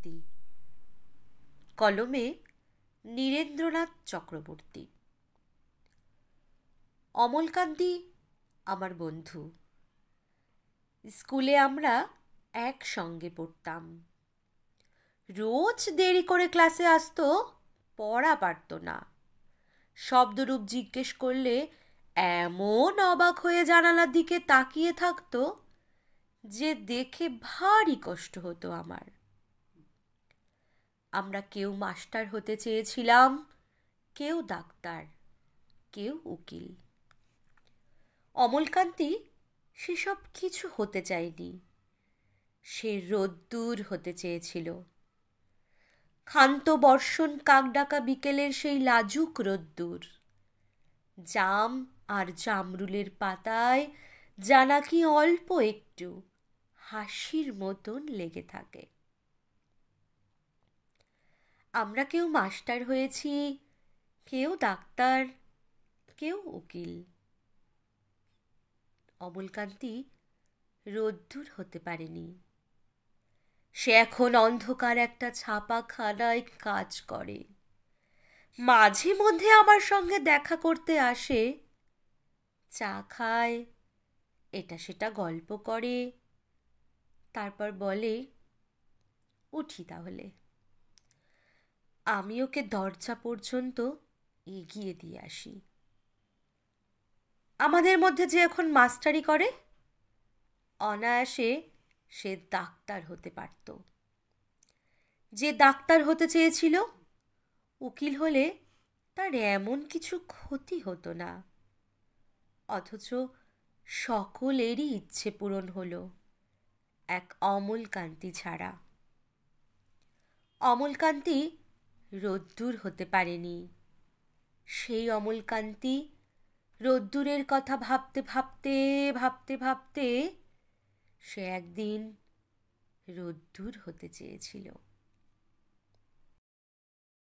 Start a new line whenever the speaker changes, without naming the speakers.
অমলকান্তি, কলমে নীরেন্দ্রনাথ চক্রবর্তী। অমলকান্তি আমার বন্ধু। স্কুলে আমরা একসঙ্গে পড়তাম। রোজ দেরি করে ক্লাসে আসতো, পড়া পারত না। শব্দরূপ জিজ্ঞেস করলে এমন অবাক হয়ে জানালার দিকে তাকিয়ে থাকতো যে দেখে ভারী কষ্ট হতো আমার। আমরা কেউ মাস্টার হতে চেয়েছিলাম, কেউ ডাক্তার, কেউ উকিল। অমলকান্তি সেসব কিছু হতে চায়নি। সে রোদ্দুর হতে চেয়েছিল। ক্ষান্ত বর্ষণ কাকডাকা বিকেলের সেই লাজুক রোদ্দুর, জাম আর জামরুলের পাতায় যা নাকি অল্প একটু হাসির মতন লেগে থাকে। আমরা কেউ মাস্টার হয়েছি, কেউ ডাক্তার, কেউ উকিল। অমলকান্তি রোদ্দুর হতে পারেনি। সে এখন অন্ধকার একটা ছাপাখানায় কাজ করে। মাঝে মধ্যে আমার সঙ্গে দেখা করতে আসে, চা খায়, এটা সেটা গল্প করে, তারপর বলে, উঠি তাহলে। আমি ওকে দরজা পর্যন্ত এগিয়ে দিয়ে আসি। আমাদের মধ্যে যে এখন মাস্টারি করে, অনায়াসে সে ডাক্তার হতে পারত। যে ডাক্তার হতে চেয়েছিল, উকিল হলে তার এমন কিছু ক্ষতি হতো না। অথচ সকলেরই ইচ্ছে পূরণ হলো, এক অমলকান্তি ছাড়া। অমলকান্তি রোদ্দুর হতে পারেনি। সেই অমলকান্তি রোদ্দুরের কথা ভাবতে ভাবতে ভাবতে ভাবতে সে একদিন রোদ্দুর হতে চেয়েছিল।